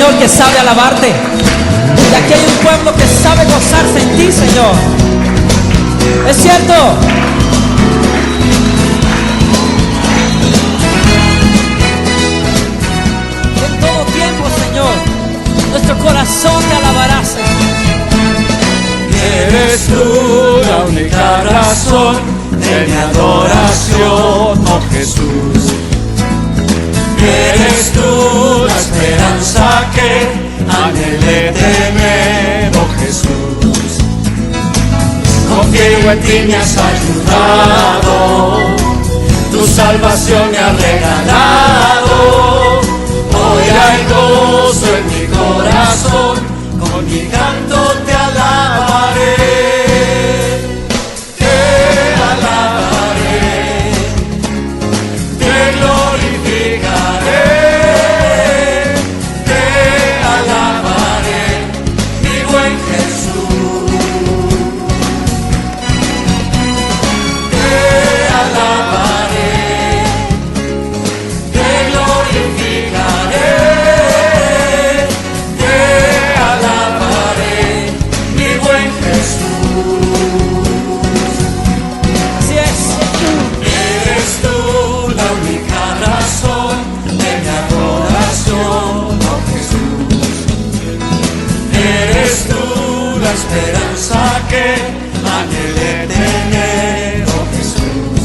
pueblo que sabe alabarte. Y aquí hay un pueblo que sabe gozarse en ti, Señor. Es cierto. En todo tiempo, Señor, nuestro corazón te alabará, Señor. Eres tú la única razón de mi adoración, oh Jesús. Eres tú la esperanza que anhelé tener, oh Jesús. Confío en ti, me has ayudado, tu salvación me ha regalado. Hoy hay gozo en mi corazón, con mi canto te alabaré. Esperanza que anhelé tener, oh Jesús.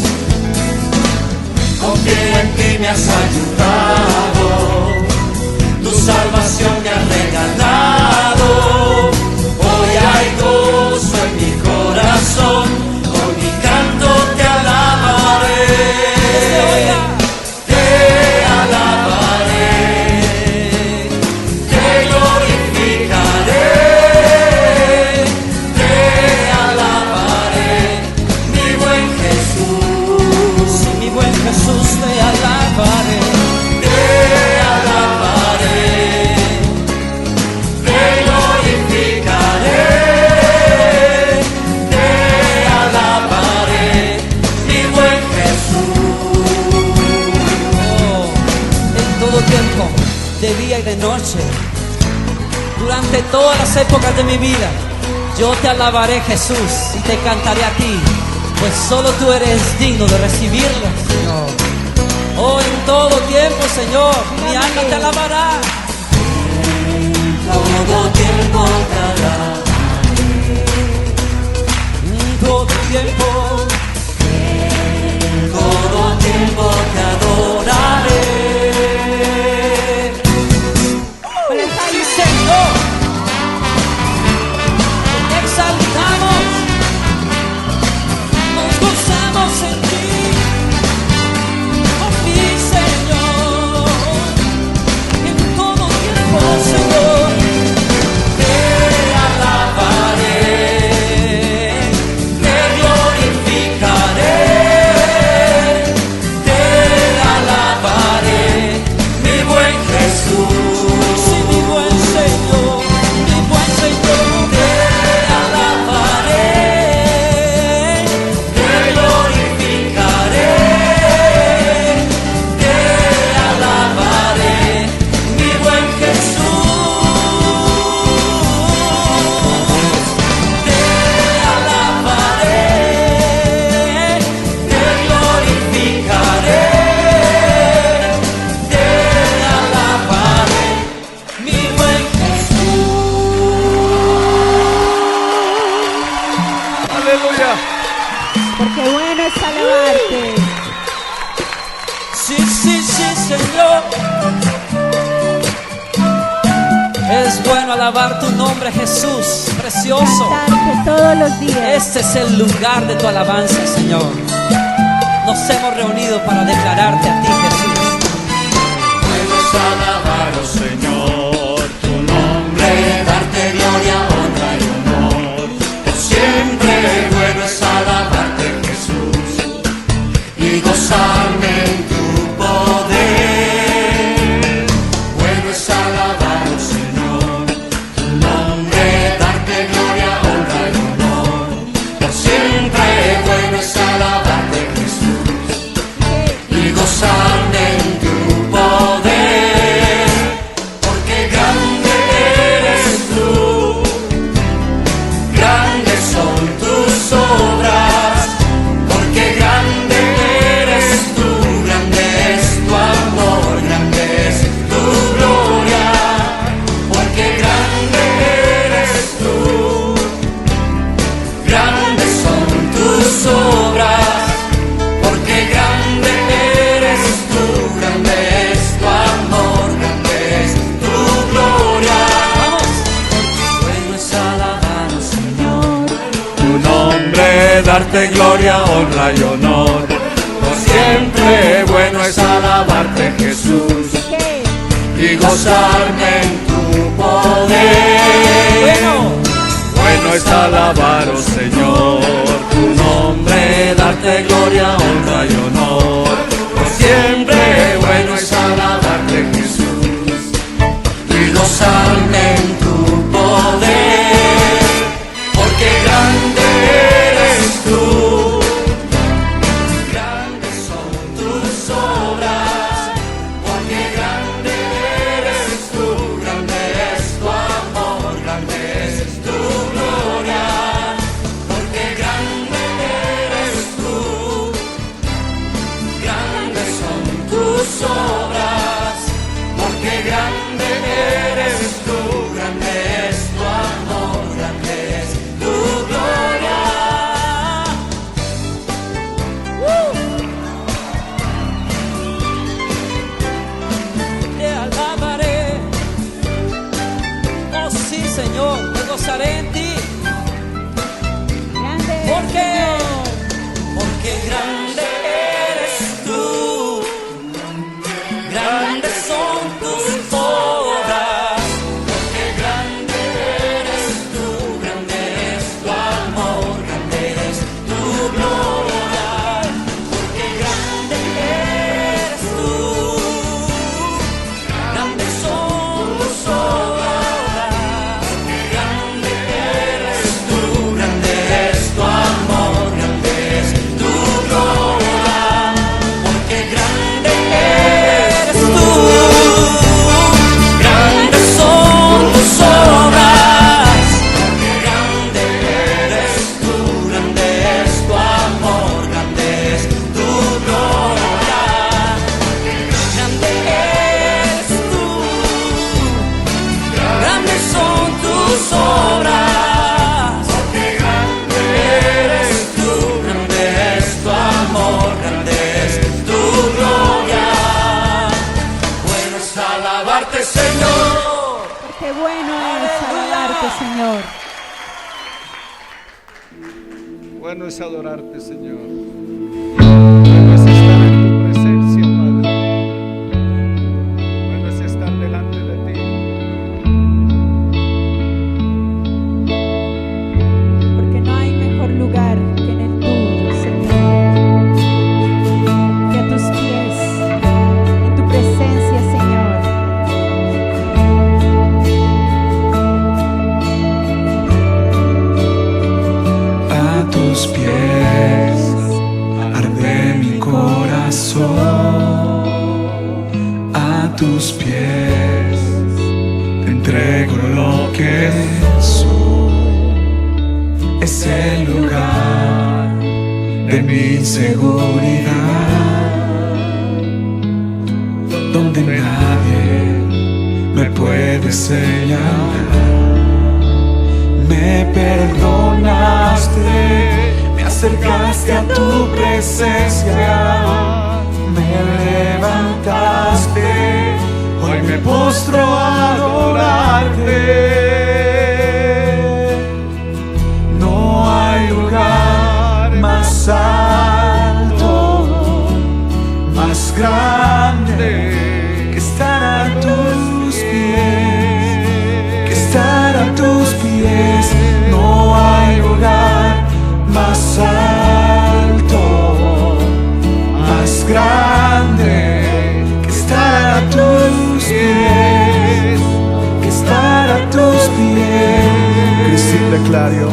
Confío en ti, me has ayudado, tu salvación me ha regalado. Hoy hay gozo en mi corazón, con mi canto te alabaré. Te alabaré, te glorificaré. Jesús, te alabaré. Te alabaré, te glorificaré. Te alabaré, mi buen Jesús. Oh, en todo tiempo, de día y de noche, durante todas las épocas de mi vida, yo te alabaré, Jesús, y te cantaré a ti, pues solo tú eres digno de recibirlo, Señor. Oh, en todo tiempo, Señor, mi alma te alabará. En todo tiempo te alabaré. En todo tiempo. En todo tiempo te adoraré. Sí, Señor. Te exaltamos. Nos gozamos en ti. Oh, mi Señor. En todo tiempo, Señor. Te alabaré, te glorificaré. Te alabaré, mi buen Jesús. Sí, mi buen Señor, mi buen Señor. Te alabaré, te glorificaré. Te alabaré, mi buen Jesús. Te alabaré, te glorificaré. Te alabaré, mi buen Jesús. Aleluya. Porque bueno es alabarte. Sí, sí, sí, Señor. Es bueno alabar tu nombre, Jesús, precioso. Cantarte todos los días. Este es el lugar de tu alabanza, Señor. Nos hemos reunido para declararte a ti, Jesús. Bueno es alabar, oh Señor, tu nombre, darte gloria, honra y honor. Por siempre bueno es alabarte, Jesús, y gozarme en tu poder. Bueno es alabar, oh Señor, tu nombre, darte gloria, honra y honor. Por siempre bueno es alabarte, Jesús, y gozarme en tu poder. darte gloria, honra y honor. Por siempre bueno es alabarte, Jesús, y gozarme en tu poder. Bueno es alabaros, Señor, tu nombre, darte gloria, honra y honor. Por siempre bueno es alabarte, Jesús, y gozarme en tu poder. Porque grande eres tú, grandes son tus obras. Porque grande eres tú, grande es tu amor, grande es tu gloria. Porque grande eres tú, grandes son tus obras. Porque grande eres tú, grande es tu amor, grande es tu gloria. Te alabaré, oh sí, Señor, me gozaré en ti. Grande es, ¿Por qué? Señor. Porque grande eres tú, grandes son tus obras. Porque grande eres tú, grande es tu amor, grande es tu gloria. Porque grande eres tú, grandes son tus obras. Porque grande eres tú, grande es tu amor, grande es tu gloria. Porque grande eres tú, grandes son tus obras. Porque grande eres tú, grande es tu amor, grande es tu gloria. Grande eres tú, grandes son tus obras. Porque grande eres tú, grande es tu amor, grande es tu gloria. Bueno es alabarte, Señor. Qué bueno es alabarte, Señor. Bueno es adorarte, Señor. Bueno es estar en tu presencia, Padre. Bueno es estar delante de ti. Porque no hay mejor lugar que en el tuyo, Señor. Que a tus pies, en tu presencia, Señor. A tus pies arde mi corazón, a tus pies te entrego lo que soy. Es el lugar de mi seguridad, donde nadie me puede señalar. Me perdonaste, me acercaste a tu presencia, me levantaste, hoy me postro a adorarte. No hay lugar más alto, más grande que estar a tus pies, que estar a tus pies. No hay lugar más alto, más grande que estar a tus pies, que estar a tus pies. Cristina Clario.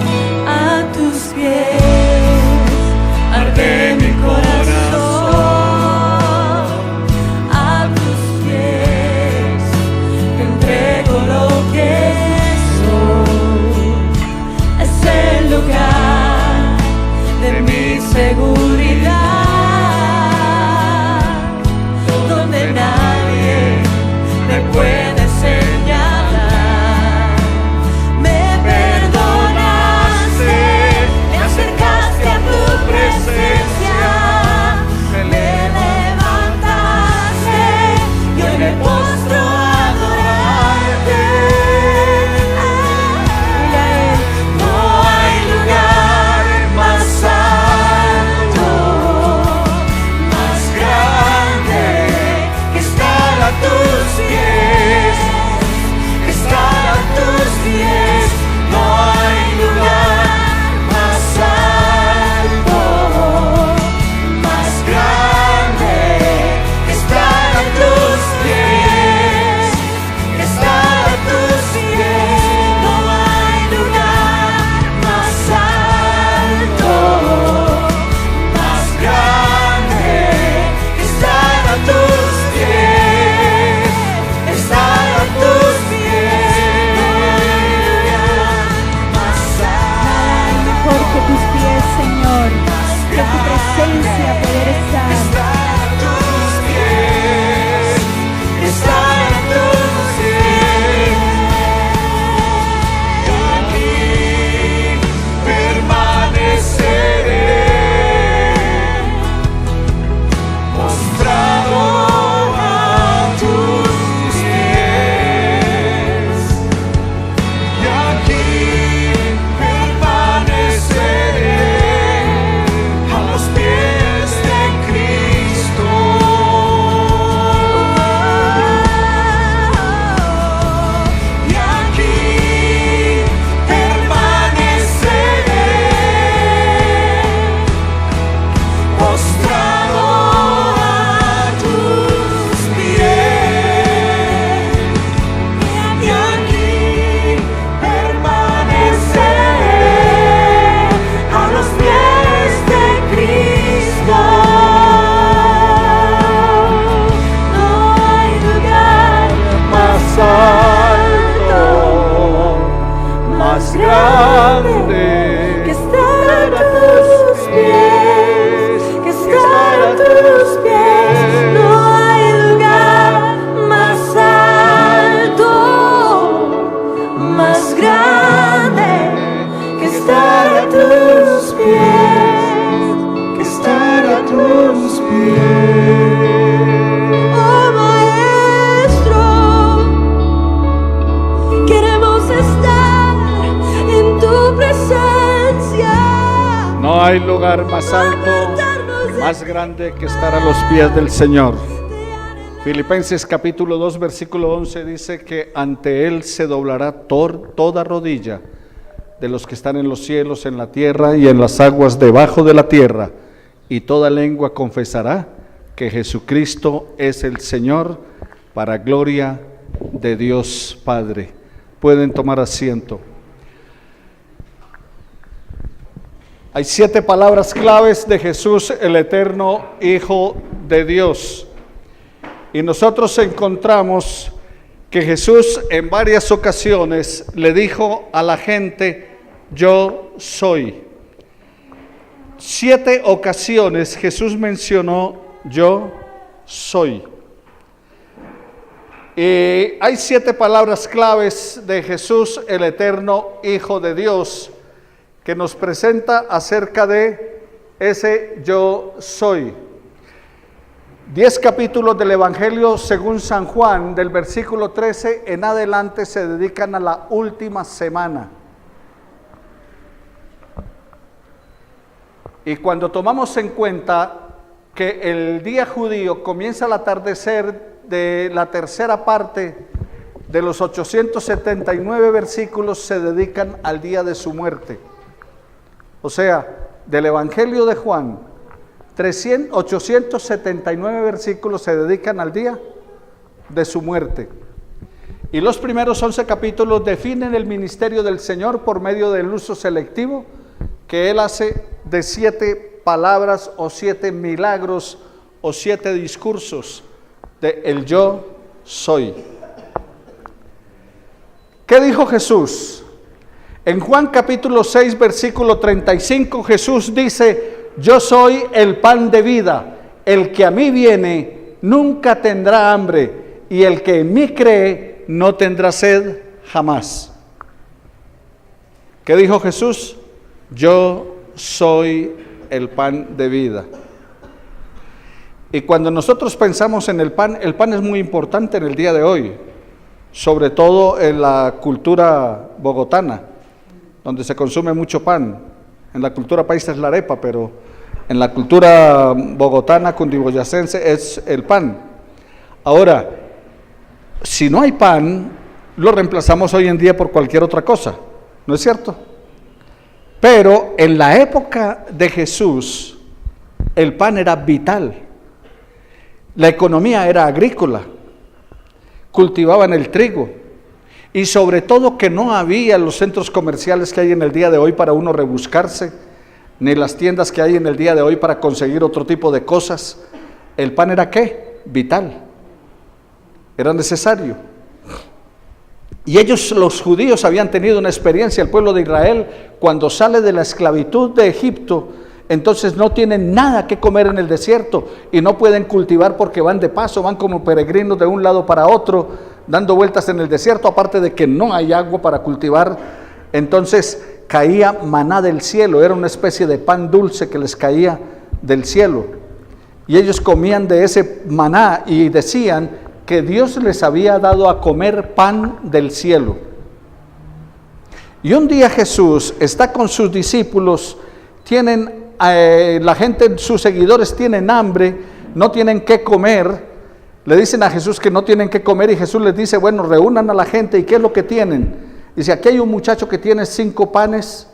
A tus pies arde mi corazón. A tus pies te entrego lo que soy. Es el lugar de mi seguridad, donde nadie me puede señalar. Me perdonaste, me acercaste a tu presencia, me levantaste y hoy me postro a adorarte. Dile a él, no hay lugar más alto, presencia poder estar. Estar a tus pies, y aquí permaneceré, postrado a tus pies, y aquí permaneceré a los pies de Cristo. Y aquí permaneceré, postrado a tus pies. Y aquí permaneceré a los pies de Cristo. No hay lugar más alto, más grande que estar a tus pies, que estar a tus pies. No hay lugar más alto, más grande que estar a tus pies, que estar a tus pies. Oh Maestro, queremos estar en tu presencia. No hay lugar más alto, más grande que estar a los pies del Señor. Filipenses capítulo 2 versículo 11 dice que ante Él se doblará toda rodilla de los que están en los cielos, en la tierra y en las aguas debajo de la tierra, y toda lengua confesará que Jesucristo es el Señor, para gloria de Dios Padre. Pueden tomar asiento. Hay 7 palabras claves de Jesús, el eterno Hijo de Dios. Y nosotros encontramos que Jesús en varias ocasiones le dijo a la gente: yo soy. 7 ocasiones Jesús mencionó: yo soy. Y hay 7 palabras claves de Jesús, el eterno Hijo de Dios, que nos presenta acerca de ese yo soy. 10 capítulos del Evangelio según San Juan, del versículo 13 en adelante, se dedican a la última semana. Y cuando tomamos en cuenta que el día judío comienza al atardecer de la tercera parte de los 879 versículos, se dedican al día de su muerte. O sea, del Evangelio de Juan, 879 versículos se dedican al día de su muerte. Y los primeros 11 capítulos definen el ministerio del Señor por medio del uso selectivo que Él hace de 7 palabras o 7 milagros o 7 discursos de el yo soy. ¿Qué dijo Jesús? En Juan capítulo 6 versículo 35 Jesús dice: yo soy el pan de vida, el que a mí viene nunca tendrá hambre, y el que en mí cree no tendrá sed jamás. ¿Qué dijo Jesús? Yo soy el pan de vida. Y cuando nosotros pensamos en el pan es muy importante en el día de hoy, sobre todo en la cultura bogotana, donde se consume mucho pan. En la cultura paisa es la arepa, pero en la cultura bogotana, cundiboyacense, es el pan. Ahora, si no hay pan, lo reemplazamos hoy en día por cualquier otra cosa, ¿no es cierto? Pero en la época de Jesús, el pan era vital. La economía era agrícola, cultivaban el trigo, y sobre todo que no había los centros comerciales que hay en el día de hoy para uno rebuscarse, ni las tiendas que hay en el día de hoy para conseguir otro tipo de cosas. El pan era ¿qué? Vital, era necesario. Y ellos, los judíos, habían tenido una experiencia, el pueblo de Israel, cuando sale de la esclavitud de Egipto, entonces no tienen nada que comer en el desierto y no pueden cultivar porque van de paso, van como peregrinos de un lado para otro, dando vueltas en el desierto, aparte de que no hay agua para cultivar. Entonces caía maná del cielo, era una especie de pan dulce que les caía del cielo. Y ellos comían de ese maná y decían que Dios les había dado a comer pan del cielo. Y un día Jesús está con sus discípulos, la gente, sus seguidores tienen hambre, no tienen qué comer, le dicen a Jesús que no tienen qué comer y Jesús les dice, bueno, reúnan a la gente y ¿qué es lo que tienen? Dice, aquí hay un muchacho que tiene 5 panes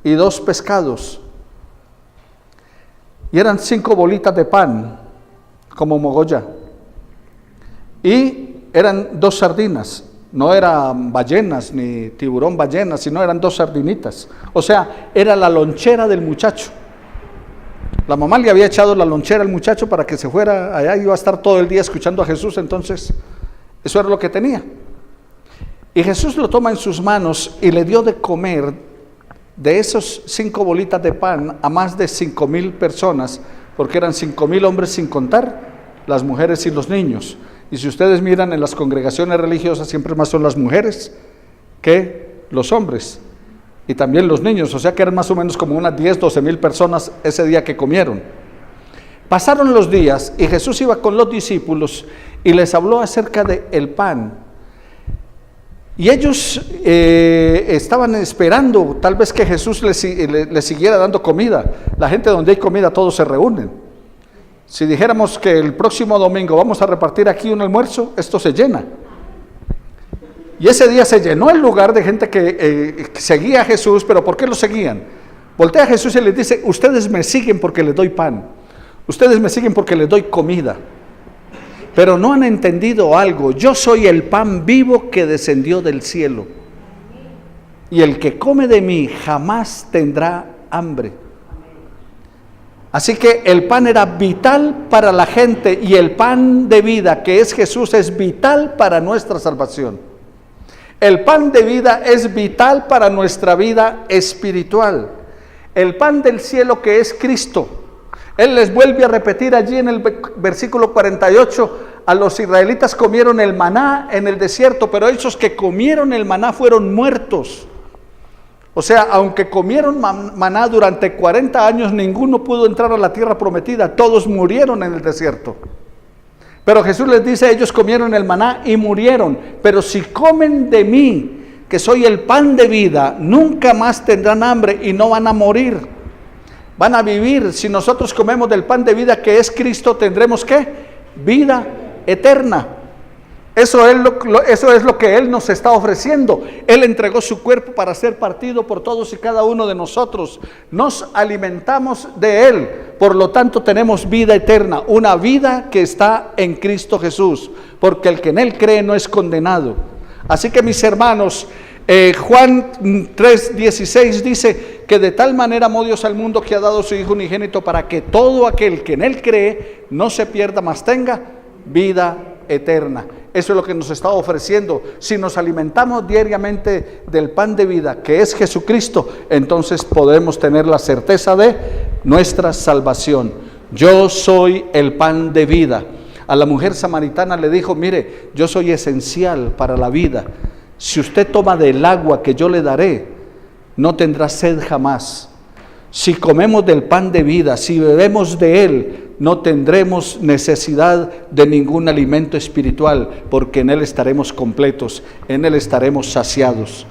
y 2 pescados. Y eran 5 bolitas de pan, como mogolla. Y eran 2 sardinas, no eran ballenas ni tiburón ballena, sino eran 2 sardinitas. O sea, era la lonchera del muchacho. La mamá le había echado la lonchera al muchacho para que se fuera allá, iba a estar todo el día escuchando a Jesús, entonces eso era lo que tenía. Y Jesús lo toma en sus manos y le dio de comer de esos 5 bolitas de pan a más de 5,000 personas, porque eran 5,000 hombres sin contar las mujeres y los niños. Y si ustedes miran en las congregaciones religiosas, siempre más son las mujeres que los hombres. Y también los niños, o sea que eran más o menos como unas 10, 12,000 personas ese día que comieron. Pasaron los días y Jesús iba con los discípulos y les habló acerca del pan. Y ellos estaban esperando tal vez que Jesús les siguiera dando comida. La gente donde hay comida todos se reúnen. Si dijéramos que el próximo domingo vamos a repartir aquí un almuerzo, esto se llena. Y ese día se llenó el lugar de gente que seguía a Jesús, pero ¿por qué lo seguían? Voltea a Jesús y les dice, ustedes me siguen porque les doy pan, ustedes me siguen porque les doy comida, pero no han entendido algo, yo soy el pan vivo que descendió del cielo, y el que come de mí jamás tendrá hambre. Así que el pan era vital para la gente, y el pan de vida que es Jesús es vital para nuestra salvación. El pan de vida es vital para nuestra vida espiritual. El pan del cielo que es Cristo. Él les vuelve a repetir allí en el versículo 48, a los israelitas comieron el maná en el desierto, pero esos que comieron el maná fueron muertos. O sea, aunque comieron maná durante 40 años, ninguno pudo entrar a la tierra prometida, todos murieron en el desierto. Pero Jesús les dice, ellos comieron el maná y murieron, pero si comen de mí, que soy el pan de vida, nunca más tendrán hambre y no van a morir, van a vivir. Si nosotros comemos del pan de vida que es Cristo, tendremos ¿qué? Vida eterna. Eso es lo que Él nos está ofreciendo. Él entregó su cuerpo para ser partido por todos y cada uno de nosotros. Nos alimentamos de Él, por lo tanto tenemos vida eterna, una vida que está en Cristo Jesús, porque el que en Él cree no es condenado. Así que mis hermanos, Juan 3:16 dice que de tal manera amó Dios al mundo que ha dado su Hijo unigénito para que todo aquel que en Él cree no se pierda, mas tenga vida eterna. Eso es lo que nos está ofreciendo. Si nos alimentamos diariamente del pan de vida que es Jesucristo, entonces podemos tener la certeza de nuestra salvación. Yo soy el pan de vida. A la mujer samaritana le dijo, mire, yo soy esencial para la vida. Si usted toma del agua que yo le daré, no tendrá sed jamás. Si comemos del pan de vida, si bebemos de él, no tendremos necesidad de ningún alimento espiritual, porque en él estaremos completos, en él estaremos saciados.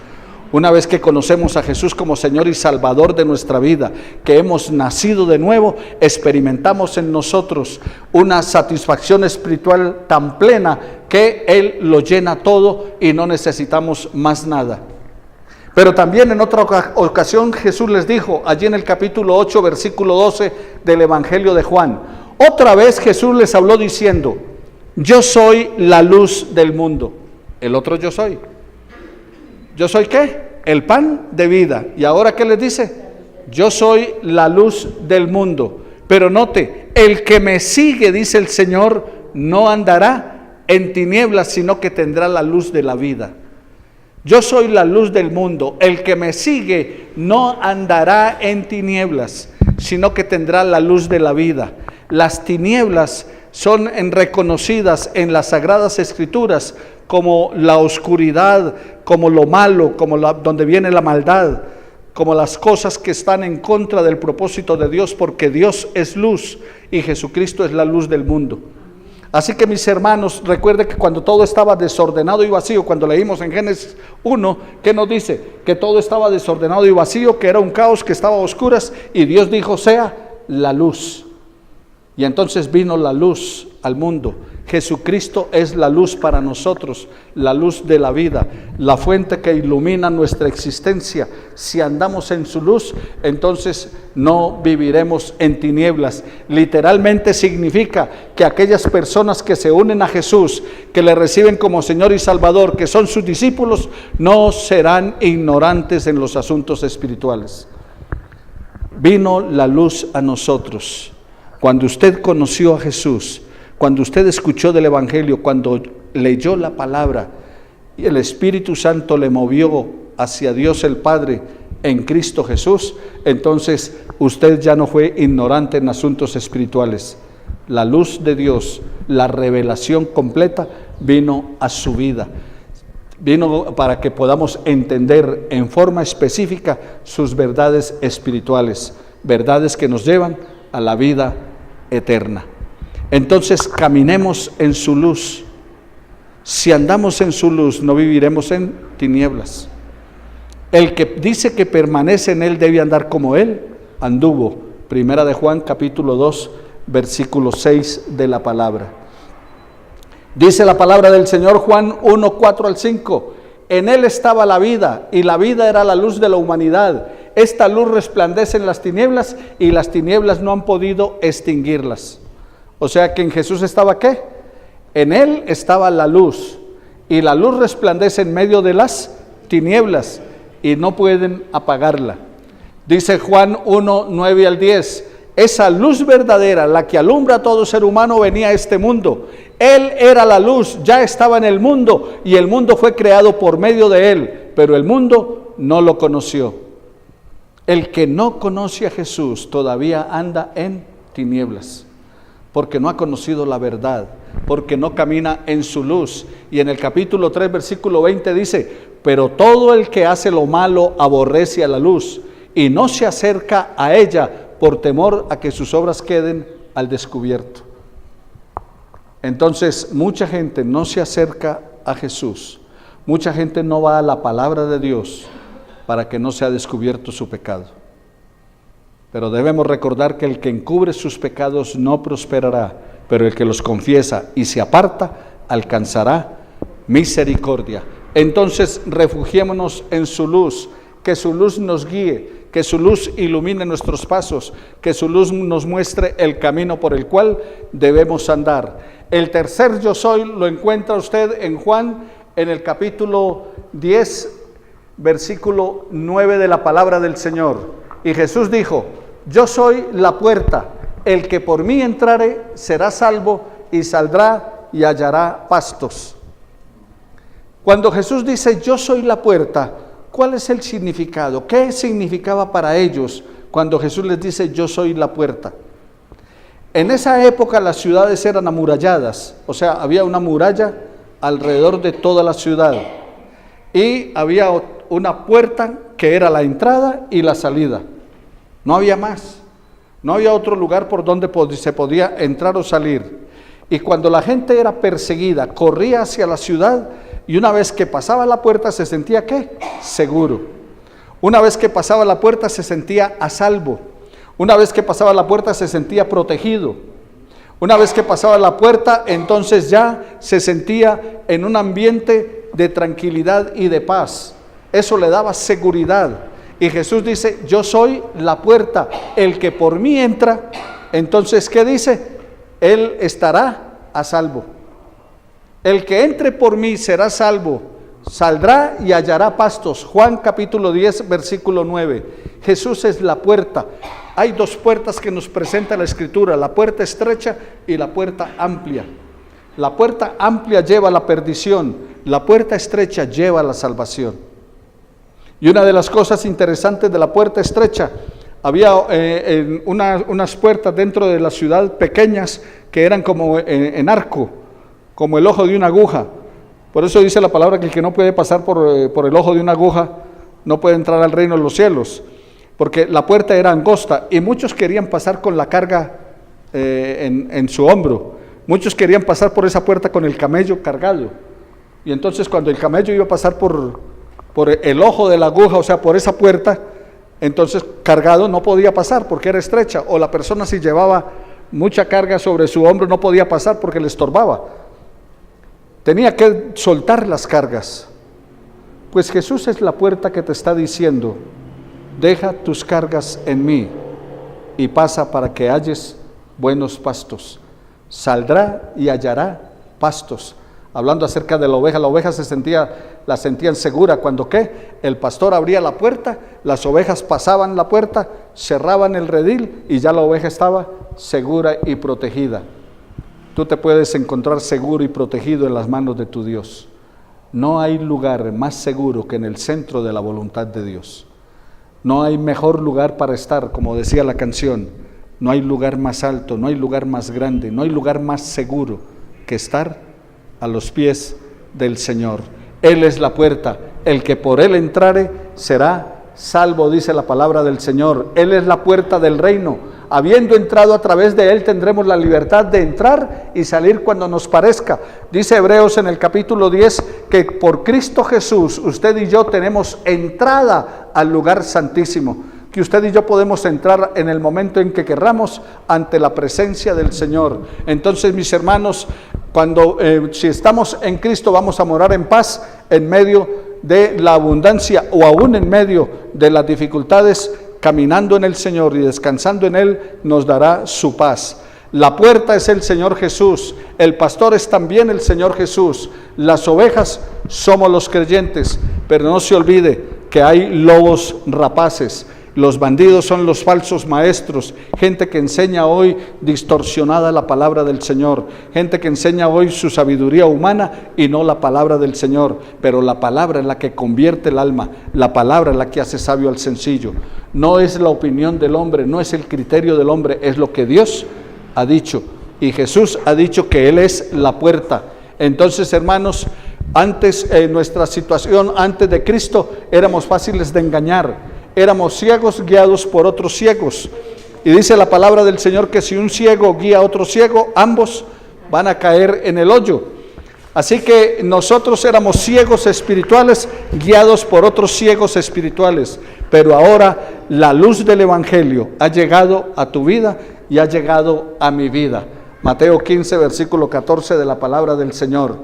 Una vez que conocemos a Jesús como Señor y Salvador de nuestra vida, que hemos nacido de nuevo, experimentamos en nosotros una satisfacción espiritual tan plena que Él lo llena todo y no necesitamos más nada. Pero también en otra ocasión Jesús les dijo, allí en el capítulo 8, versículo 12 del Evangelio de Juan, otra vez Jesús les habló diciendo, yo soy la luz del mundo. El otro yo soy. ¿Yo soy qué? El pan de vida. ¿Y ahora qué les dice? Yo soy la luz del mundo. Pero note, el que me sigue, dice el Señor, no andará en tinieblas, sino que tendrá la luz de la vida. Yo soy la luz del mundo. El que me sigue no andará en tinieblas, sino que tendrá la luz de la vida. Las tinieblas son reconocidas en las Sagradas Escrituras como la oscuridad, como lo malo, como donde viene la maldad, como las cosas que están en contra del propósito de Dios, porque Dios es luz y Jesucristo es la luz del mundo. Así que, mis hermanos, recuerde que cuando todo estaba desordenado y vacío, cuando leímos en Génesis 1, ¿qué nos dice? Que todo estaba desordenado y vacío, que era un caos, que estaba a oscuras, y Dios dijo, sea la luz. Y entonces vino la luz al mundo. Jesucristo es la luz para nosotros, la luz de la vida, la fuente que ilumina nuestra existencia. Si andamos en su luz, entonces no viviremos en tinieblas. Literalmente significa que aquellas personas que se unen a Jesús, que le reciben como Señor y Salvador, que son sus discípulos, no serán ignorantes en los asuntos espirituales. Vino la luz a nosotros. Cuando usted conoció a Jesús, cuando usted escuchó del Evangelio, cuando leyó la palabra y el Espíritu Santo le movió hacia Dios el Padre en Cristo Jesús, entonces usted ya no fue ignorante en asuntos espirituales. La luz de Dios, la revelación completa vino a su vida. Vino para que podamos entender en forma específica sus verdades espirituales, verdades que nos llevan a la vida eterna. Entonces caminemos en su luz. Si andamos en su luz, no viviremos en tinieblas. El que dice que permanece en él debe andar como él anduvo. Primera de Juan capítulo 2 versículo 6 de la palabra. Dice la palabra del Señor, Juan 1, 4 al 5. En él estaba la vida, y la vida era la luz de la humanidad. Esta luz resplandece en las tinieblas, y las tinieblas no han podido extinguirlas. O sea que en Jesús estaba ¿qué? En él estaba la luz, y la luz resplandece en medio de las tinieblas, y no pueden apagarla. Dice Juan 1, 9 al 10. Esa luz verdadera, la que alumbra a todo ser humano, venía a este mundo. Él era la luz, ya estaba en el mundo, y el mundo fue creado por medio de él, pero el mundo no lo conoció. El que no conoce a Jesús todavía anda en tinieblas, porque no ha conocido la verdad, porque no camina en su luz. Y en el capítulo 3, versículo 20 dice, pero todo el que hace lo malo aborrece a la luz, y no se acerca a ella por temor a que sus obras queden al descubierto. Entonces, mucha gente no se acerca a Jesús, mucha gente no va a la palabra de Dios para que no sea descubierto su pecado. Pero debemos recordar que el que encubre sus pecados no prosperará, pero el que los confiesa y se aparta alcanzará misericordia. Entonces, refugiémonos en su luz, que su luz nos guíe, que su luz ilumine nuestros pasos, que su luz nos muestre el camino por el cual debemos andar. El tercer yo soy lo encuentra usted en Juan, en el capítulo 10, versículo 9 de la palabra del Señor. Y Jesús dijo, yo soy la puerta, el que por mí entrare será salvo y saldrá y hallará pastos. Cuando Jesús dice yo soy la puerta, ¿cuál es el significado? ¿Qué significaba para ellos cuando Jesús les dice yo soy la puerta? En esa época las ciudades eran amuralladas, o sea, había una muralla alrededor de toda la ciudad y había una puerta que era la entrada y la salida. No había más, no había otro lugar por donde se podía entrar o salir. Y cuando la gente era perseguida, corría hacia la ciudad, y una vez que pasaba la puerta se sentía ¿qué? Seguro. Una vez que pasaba la puerta se sentía a salvo. Una vez que pasaba la puerta se sentía protegido. Una vez que pasaba la puerta, entonces ya se sentía en un ambiente de tranquilidad y de paz. Eso le daba seguridad. Y Jesús dice, yo soy la puerta, el que por mí entra, entonces ¿qué dice? Él estará a salvo. El que entre por mí será salvo, saldrá y hallará pastos. Juan capítulo 10, versículo 9. Jesús es la puerta. Hay dos puertas que nos presenta la Escritura, la puerta estrecha y la puerta amplia. La puerta amplia lleva a la perdición, la puerta estrecha lleva a la salvación. Y una de las cosas interesantes de la puerta estrecha, Había unas puertas dentro de la ciudad pequeñas que eran como en arco, como el ojo de una aguja. Por eso dice la palabra que el que no puede pasar por el ojo de una aguja no puede entrar al reino de los cielos, porque la puerta era angosta y muchos querían pasar con la carga en su hombro. Muchos querían pasar por esa puerta con el camello cargado. Y entonces cuando el camello iba a pasar por el ojo de la aguja, o sea, por esa puerta, entonces cargado no podía pasar porque era estrecha, o la persona si llevaba mucha carga sobre su hombro no podía pasar porque le estorbaba. Tenía que soltar las cargas. Pues Jesús es la puerta que te está diciendo: deja tus cargas en mí y pasa para que halles buenos pastos. Saldrá y hallará pastos. Hablando acerca de la oveja la sentían segura cuando el pastor abría la puerta, las ovejas pasaban la puerta, cerraban el redil y ya la oveja estaba segura y protegida. Tú te puedes encontrar seguro y protegido en las manos de tu Dios. No hay lugar más seguro que en el centro de la voluntad de Dios. No hay mejor lugar para estar, como decía la canción. No hay lugar más alto, no hay lugar más grande, no hay lugar más seguro que estar a los pies del Señor. Él es la puerta, el que por Él entrare será salvo, dice la palabra del Señor. Él es la puerta del reino. Habiendo entrado a través de Él tendremos la libertad de entrar y salir cuando nos parezca. Dice Hebreos en el capítulo 10 que por Cristo Jesús usted y yo tenemos entrada al lugar santísimo, que usted y yo podemos entrar en el momento en que querramos ante la presencia del Señor. Entonces, mis hermanos, si estamos en Cristo, vamos a morar en paz en medio de la abundancia o aún en medio de las dificultades. Caminando en el Señor y descansando en Él, nos dará su paz. La puerta es el Señor Jesús, el pastor es también el Señor Jesús, las ovejas somos los creyentes, pero no se olvide que hay lobos rapaces. Los bandidos son los falsos maestros, gente que enseña hoy distorsionada la palabra del Señor, gente que enseña hoy su sabiduría humana y no la palabra del Señor, pero la palabra es la que convierte el alma, la palabra es la que hace sabio al sencillo. No es la opinión del hombre, no es el criterio del hombre, es lo que Dios ha dicho. Y Jesús ha dicho que Él es la puerta. Entonces, hermanos, antes nuestra situación, antes de Cristo, éramos fáciles de engañar. Éramos ciegos guiados por otros ciegos. Y dice la palabra del Señor que si un ciego guía a otro ciego, ambos van a caer en el hoyo. Así que nosotros éramos ciegos espirituales guiados por otros ciegos espirituales. Pero ahora la luz del Evangelio ha llegado a tu vida y ha llegado a mi vida. Mateo 15, versículo 14 de la palabra del Señor.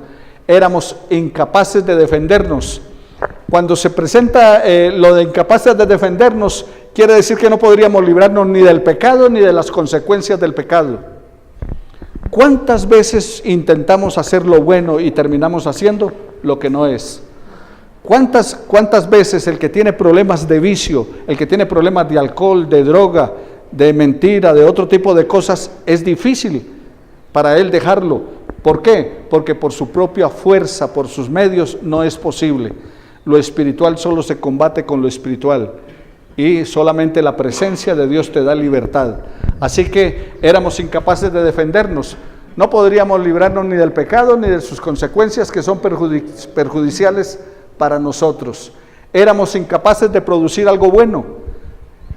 Éramos incapaces de defendernos. Cuando se presenta lo de incapaces de defendernos, quiere decir que no podríamos librarnos ni del pecado ni de las consecuencias del pecado. ¿Cuántas veces intentamos hacer lo bueno y terminamos haciendo lo que no es? ¿Cuántas veces el que tiene problemas de vicio, el que tiene problemas de alcohol, de droga, de mentira, de otro tipo de cosas, es difícil para él dejarlo? ¿Por qué? Porque por su propia fuerza, por sus medios, no es posible. Lo espiritual solo se combate con lo espiritual y solamente la presencia de Dios te da libertad. Así que éramos incapaces de defendernos. No podríamos librarnos ni del pecado ni de sus consecuencias que son perjudiciales para nosotros. Éramos incapaces de producir algo bueno.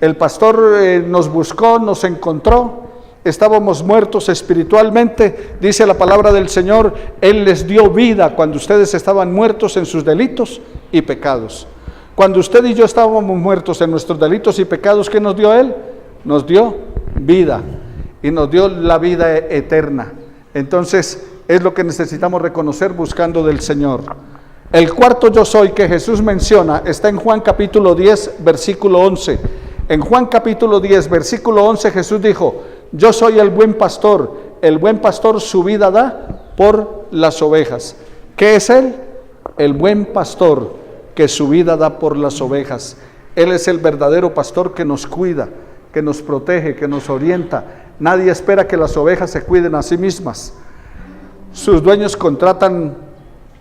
El pastor nos buscó, nos encontró. Estábamos muertos espiritualmente, dice la palabra del Señor. Él les dio vida cuando ustedes estaban muertos en sus delitos y pecados. Cuando usted y yo estábamos muertos en nuestros delitos y pecados, ¿qué nos dio Él? Nos dio vida y nos dio la vida eterna. Entonces es lo que necesitamos reconocer buscando del Señor. El cuarto yo soy que Jesús menciona está en Juan capítulo 10, versículo 11. En Juan capítulo 10, versículo 11, Jesús dijo: yo soy el buen pastor su vida da por las ovejas. ¿Qué es Él? El buen pastor que su vida da por las ovejas. Él es el verdadero pastor que nos cuida, que nos protege, que nos orienta. Nadie espera que las ovejas se cuiden a sí mismas. Sus dueños contratan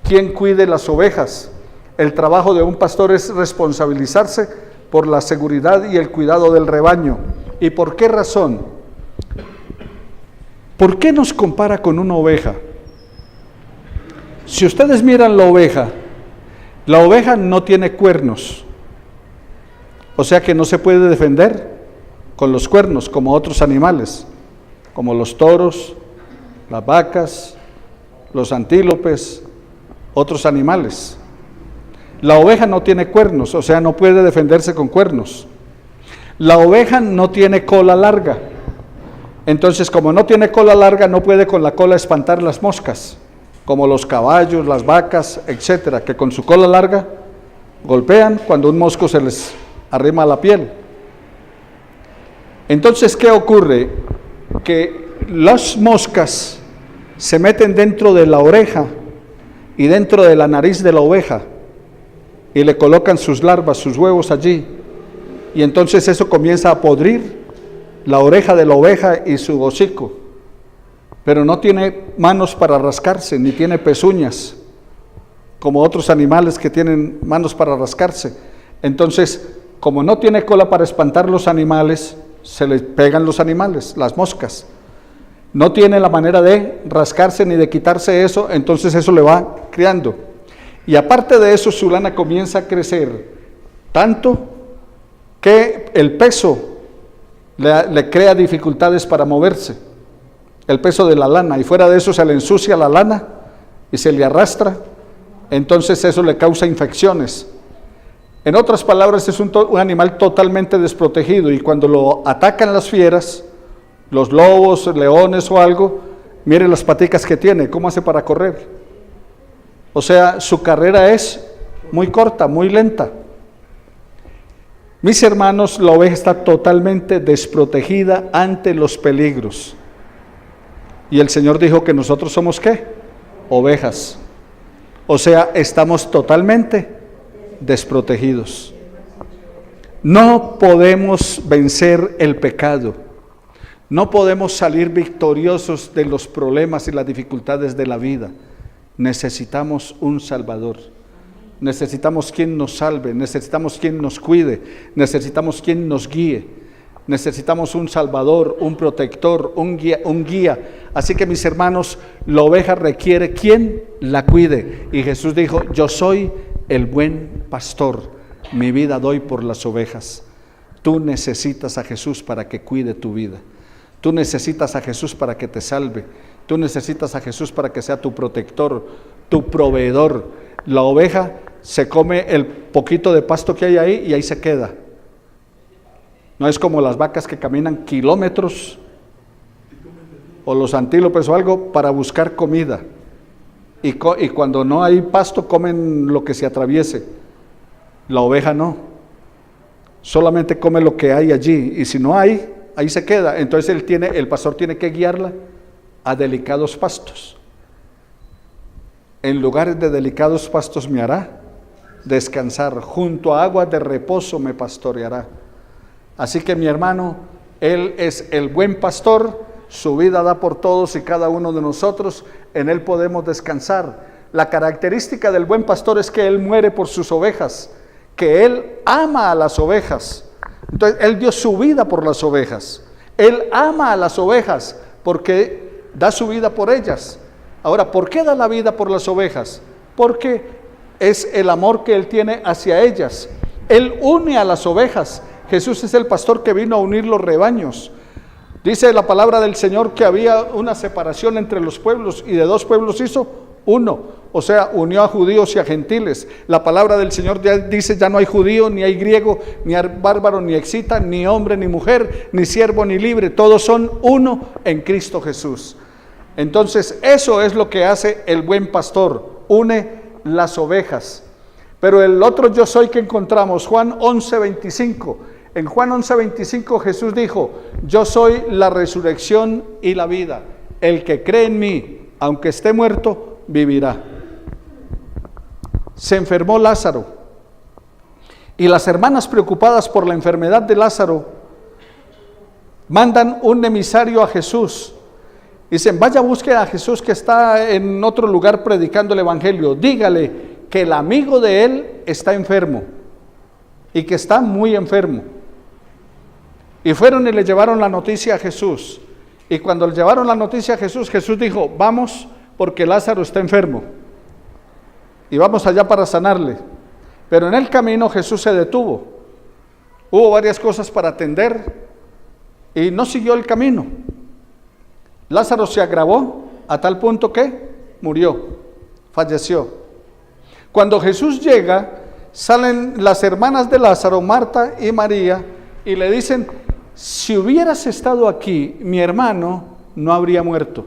quien cuide las ovejas. El trabajo de un pastor es responsabilizarse por la seguridad y el cuidado del rebaño. ¿Y por qué razón? ¿Por qué nos compara con una oveja? Si ustedes miran la oveja no tiene cuernos, o sea que no se puede defender con los cuernos como otros animales, como los toros, las vacas, los antílopes, otros animales. La oveja no tiene cuernos, o sea, no puede defenderse con cuernos. La oveja no tiene cola larga, entonces como no tiene cola larga, no puede con la cola espantar las moscas, como los caballos, las vacas, etcétera, que con su cola larga golpean cuando un mosco se les arrima a la piel. Entonces, ¿qué ocurre? Que las moscas se meten dentro de la oreja y dentro de la nariz de la oveja y le colocan sus larvas, sus huevos allí, y entonces eso comienza a podrir la oreja de la oveja y su hocico, pero no tiene manos para rascarse, ni tiene pezuñas, como otros animales que tienen manos para rascarse. Entonces, como no tiene cola para espantar los animales, se les pegan los animales, las moscas. No tiene la manera de rascarse ni de quitarse eso, entonces eso le va criando. Y aparte de eso, su lana comienza a crecer tanto que el peso le crea dificultades para moverse, el peso de la lana, y fuera de eso se le ensucia la lana y se le arrastra, entonces eso le causa infecciones. En otras palabras, es un animal totalmente desprotegido, y cuando lo atacan las fieras, los lobos, leones o algo, mire las paticas que tiene, ¿cómo hace para correr? O sea, su carrera es muy corta, muy lenta. Mis hermanos, la oveja está totalmente desprotegida ante los peligros. Y el Señor dijo que nosotros somos ¿qué? Ovejas. O sea, estamos totalmente desprotegidos. No podemos vencer el pecado. No podemos salir victoriosos de los problemas y las dificultades de la vida. Necesitamos un Salvador. Necesitamos quien nos salve, necesitamos quien nos cuide, necesitamos quien nos guíe, necesitamos un Salvador, un protector, un guía. Así que mis hermanos, la oveja requiere quien la cuide. Y Jesús dijo, yo soy el buen pastor, mi vida doy por las ovejas. Tú necesitas a Jesús para que cuide tu vida. Tú necesitas a Jesús para que te salve. Tú necesitas a Jesús para que sea tu protector, tu proveedor. La oveja se come el poquito de pasto que hay ahí y ahí se queda. No es como las vacas que caminan kilómetros, o los antílopes o algo, para buscar comida. Y cuando no hay pasto, comen lo que se atraviese. La oveja no. Solamente come lo que hay allí. Y si no hay, ahí se queda. Entonces el pastor tiene que guiarla a delicados pastos. En lugares de delicados pastos me hará descansar, junto a aguas de reposo me pastoreará. Así que mi hermano, Él es el buen pastor, su vida da por todos y cada uno de nosotros, en Él podemos descansar. La característica del buen pastor es que Él muere por sus ovejas, que Él ama a las ovejas. Entonces, Él dio su vida por las ovejas. Él ama a las ovejas porque da su vida por ellas. Ahora, ¿por qué da la vida por las ovejas? Porque es el amor que Él tiene hacia ellas. Él une a las ovejas. Jesús es el pastor que vino a unir los rebaños. Dice la palabra del Señor que había una separación entre los pueblos y de dos pueblos hizo uno. O sea, unió a judíos y a gentiles. La palabra del Señor dice, ya no hay judío, ni hay griego, ni bárbaro, ni excita, ni hombre, ni mujer, ni siervo, ni libre. Todos son uno en Cristo Jesús. Entonces, eso es lo que hace el buen pastor, une las ovejas. Pero el otro yo soy que encontramos, Juan 11:25. En Juan 11:25 Jesús dijo, yo soy la resurrección y la vida. El que cree en mí, aunque esté muerto, vivirá. Se enfermó Lázaro. Y las hermanas, preocupadas por la enfermedad de Lázaro, mandan un emisario a Jesús. Dicen, vaya, busque a Jesús que está en otro lugar predicando el evangelio. Dígale que el amigo de él está enfermo. y que está muy enfermo. Y fueron y le llevaron la noticia a Jesús. Y cuando le llevaron la noticia a Jesús, Jesús dijo, vamos porque Lázaro está enfermo. Y vamos allá para sanarle. Pero en el camino Jesús se detuvo. Hubo varias cosas para atender y no siguió el camino. Lázaro se agravó a tal punto que murió, falleció. Cuando Jesús llega, salen las hermanas de Lázaro, Marta y María, y le dicen, si hubieras estado aquí, mi hermano no habría muerto.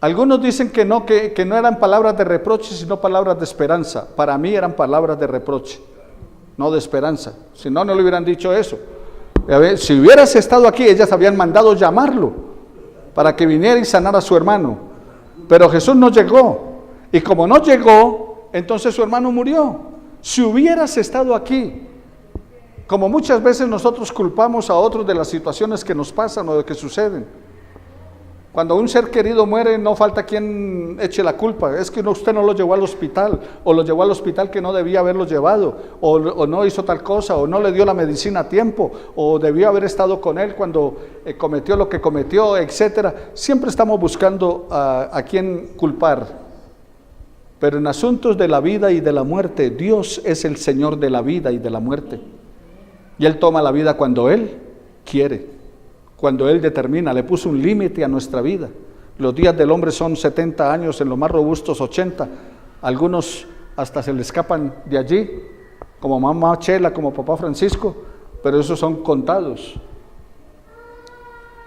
Algunos dicen que no eran palabras de reproche, sino palabras de esperanza. Para mí eran palabras de reproche, no de esperanza. Si no, no le hubieran dicho eso. A ver, si hubieras estado aquí, ellas habían mandado llamarlo para que viniera y sanara a su hermano. Pero Jesús no llegó. Y como no llegó, entonces su hermano murió. Si hubieras estado aquí, como muchas veces nosotros culpamos a otros de las situaciones que nos pasan o de que suceden. Cuando un ser querido muere, no falta quien eche la culpa. Es que usted no lo llevó al hospital, o lo llevó al hospital que no debía haberlo llevado, o no hizo tal cosa, o no le dio la medicina a tiempo, o debió haber estado con él cuando cometió lo que cometió, etcétera. Siempre estamos buscando a quien culpar. Pero en asuntos de la vida y de la muerte, Dios es el Señor de la vida y de la muerte. Y Él toma la vida cuando Él quiere. Cuando Él determina, le puso un límite a nuestra vida. Los días del hombre son 70 años, en los más robustos 80. Algunos hasta se le escapan de allí, como mamá Chela, como papá Francisco, pero esos son contados.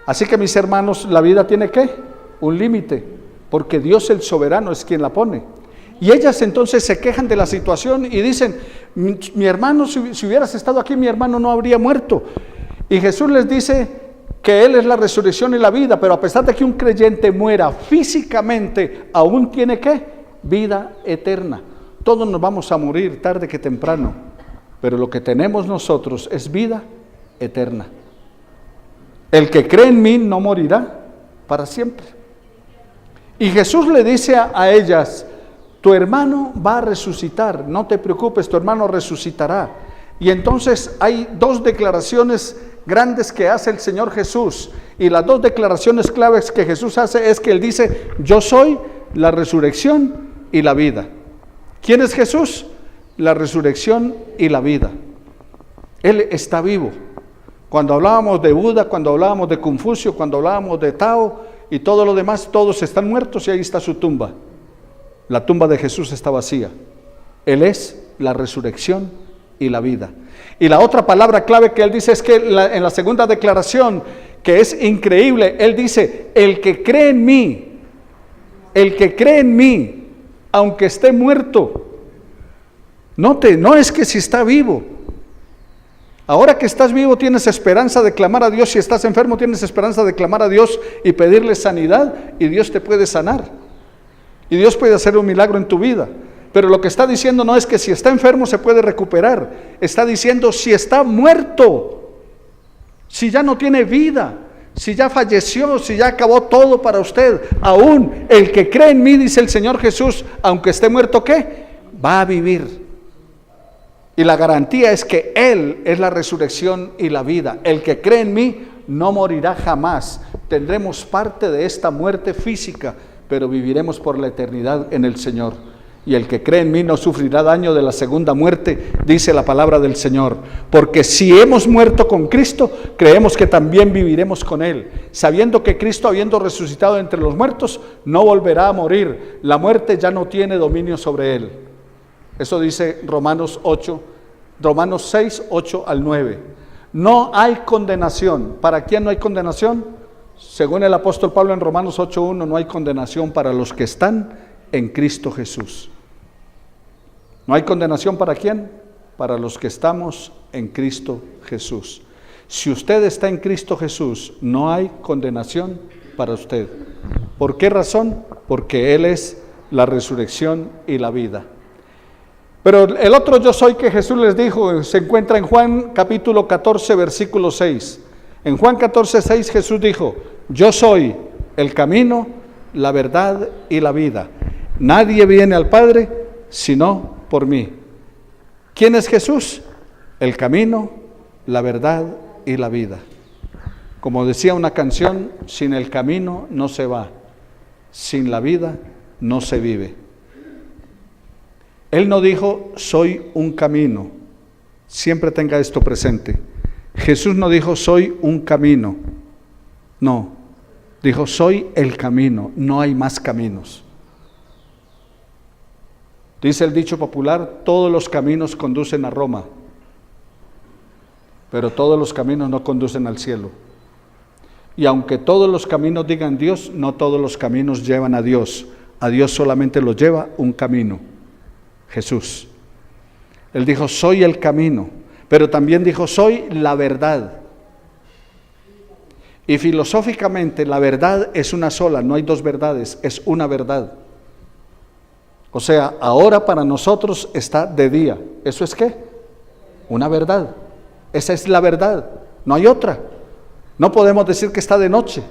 Así que mis hermanos, la vida tiene ¿qué? Un límite, porque Dios el soberano es quien la pone. Y ellas entonces se quejan de la situación y dicen, mi hermano, si hubieras estado aquí, mi hermano no habría muerto. Y Jesús les dice que Él es la resurrección y la vida, pero a pesar de que un creyente muera físicamente, aún tiene ¿qué? Vida eterna. Todos nos vamos a morir tarde que temprano, pero lo que tenemos nosotros es vida eterna. El que cree en mí no morirá para siempre. Y Jesús le dice a ellas, tu hermano va a resucitar, no te preocupes, tu hermano resucitará. Y entonces hay dos declaraciones grandes que hace el Señor Jesús, y las dos declaraciones claves que Jesús hace es que Él dice, yo soy la resurrección y la vida. ¿Quién es Jesús? La resurrección y la vida. Él está vivo. Cuando hablábamos de Buda, cuando hablábamos de Confucio, cuando hablábamos de Tao y todo lo demás, todos están muertos y ahí está su tumba. La tumba de Jesús está vacía. Él es la resurrección y la vida. Y la otra palabra clave que Él dice es que en la segunda declaración, que es increíble, Él dice, el que cree en mí, aunque esté muerto. Note, no es que si está vivo. Ahora que estás vivo tienes esperanza de clamar a Dios, si estás enfermo tienes esperanza de clamar a Dios y pedirle sanidad, y Dios te puede sanar. Y Dios puede hacer un milagro en tu vida. Pero lo que está diciendo no es que si está enfermo se puede recuperar. Está diciendo si está muerto, si ya no tiene vida, si ya falleció, si ya acabó todo para usted. Aún el que cree en mí, dice el Señor Jesús, aunque esté muerto, ¿qué? Va a vivir. Y la garantía es que Él es la resurrección y la vida. El que cree en mí no morirá jamás. Tendremos parte de esta muerte física, pero viviremos por la eternidad en el Señor. Y el que cree en mí no sufrirá daño de la segunda muerte, dice la palabra del Señor. Porque si hemos muerto con Cristo, creemos que también viviremos con Él, sabiendo que Cristo, habiendo resucitado entre los muertos, no volverá a morir. La muerte ya no tiene dominio sobre Él. Eso dice Romanos 6, 8 al 9. No hay condenación. ¿Para quién no hay condenación? Según el apóstol Pablo en Romanos 8:1, no hay condenación para los que están en Cristo Jesús. ¿No hay condenación para quién? Para los que estamos en Cristo Jesús. Si usted está en Cristo Jesús, no hay condenación para usted. ¿Por qué razón? Porque Él es la resurrección y la vida. Pero el otro yo soy que Jesús les dijo, se encuentra en Juan capítulo 14, versículo 6. En Juan 14, 6 Jesús dijo, yo soy el camino, la verdad y la vida. Nadie viene al Padre sino por mí. ¿Quién es Jesús? El camino, la verdad y la vida. Como decía una canción, sin el camino no se va, sin la vida no se vive. Él no dijo, soy un camino. Siempre tenga esto presente. Jesús no dijo, soy un camino. No, dijo, soy el camino, no hay más caminos. Dice el dicho popular, todos los caminos conducen a Roma, pero todos los caminos no conducen al cielo. Y aunque todos los caminos digan Dios, no todos los caminos llevan a Dios. A Dios solamente lo lleva un camino, Jesús. Él dijo, soy el camino, pero también dijo, soy la verdad. Y filosóficamente la verdad es una sola, no hay dos verdades, es una verdad. O sea, ahora para nosotros está de día. ¿Eso es qué? Una verdad. Esa es la verdad, no hay otra. No podemos decir que está de noche.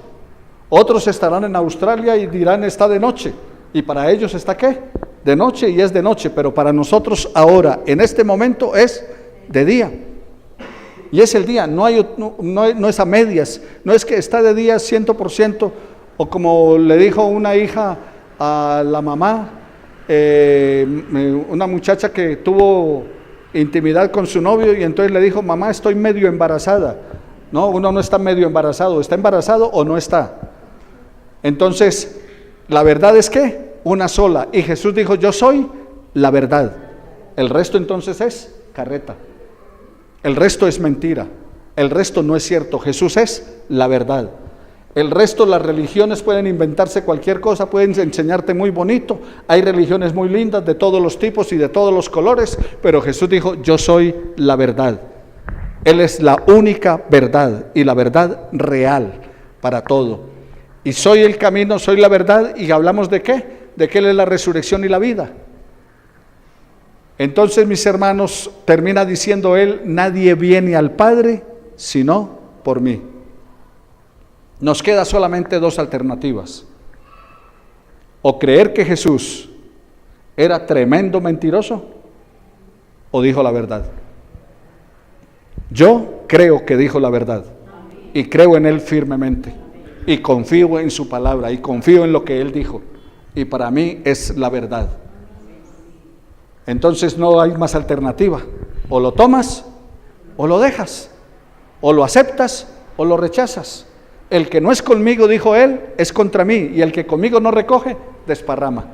Otros estarán en Australia y dirán está de noche. ¿Y para ellos está qué? De noche, y es de noche, pero para nosotros ahora, en este momento, es de día. Y es el día, no es a medias, no es que está de día 100%, o como le dijo una hija a la mamá, una muchacha que tuvo intimidad con su novio y entonces le dijo, mamá, estoy medio embarazada. No, uno no está medio embarazado, ¿está embarazado o no está? Entonces, la verdad es que una sola, y Jesús dijo, yo soy la verdad. El resto entonces es carreta. El resto es mentira, el resto no es cierto, Jesús es la verdad. El resto, las religiones pueden inventarse cualquier cosa, pueden enseñarte muy bonito, hay religiones muy lindas de todos los tipos y de todos los colores, pero Jesús dijo, yo soy la verdad. Él es la única verdad y la verdad real para todo. Y soy el camino, soy la verdad, y hablamos de qué? De que Él es la resurrección y la vida. Entonces, mis hermanos, termina diciendo Él, nadie viene al Padre sino por mí. Nos queda solamente dos alternativas. O creer que Jesús era tremendo mentiroso, o dijo la verdad. Yo creo que dijo la verdad, y creo en Él firmemente, y confío en su palabra, y confío en lo que Él dijo, y para mí es la verdad. Entonces no hay más alternativa, o lo tomas, o lo dejas, o lo aceptas, o lo rechazas. El que no es conmigo, dijo Él, es contra mí, y el que conmigo no recoge, desparrama.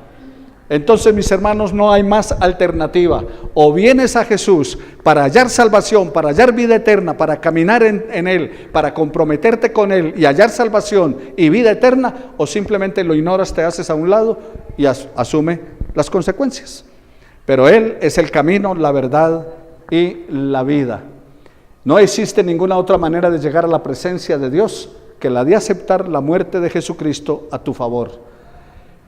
Entonces, mis hermanos, no hay más alternativa. O vienes a Jesús para hallar salvación, para hallar vida eterna, para caminar en Él, para comprometerte con Él y hallar salvación y vida eterna, o simplemente lo ignoras, te haces a un lado y asume las consecuencias. Pero Él es el camino, la verdad y la vida. No existe ninguna otra manera de llegar a la presencia de Dios que la de aceptar la muerte de Jesucristo a tu favor.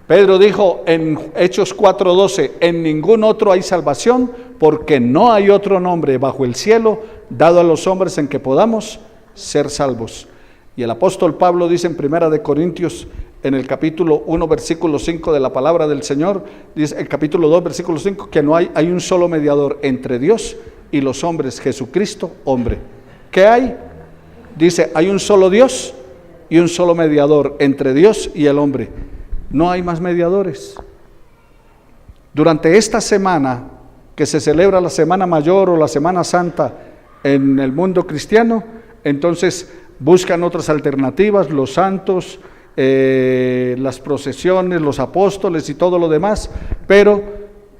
Pedro dijo en Hechos 4:12, en ningún otro hay salvación, porque no hay otro nombre bajo el cielo dado a los hombres en que podamos ser salvos. Y el apóstol Pablo dice en 1 Corintios, en el capítulo 1, versículo 5 de la palabra del Señor, dice el capítulo 2, versículo 5, que no hay un solo mediador entre Dios y los hombres, Jesucristo, hombre. ¿Qué hay? Dice, hay un solo Dios y un solo mediador entre Dios y el hombre. No hay más mediadores. Durante esta semana que se celebra la Semana Mayor o la Semana Santa en el mundo cristiano, entonces buscan otras alternativas, los santos, las procesiones, los apóstoles y todo lo demás, pero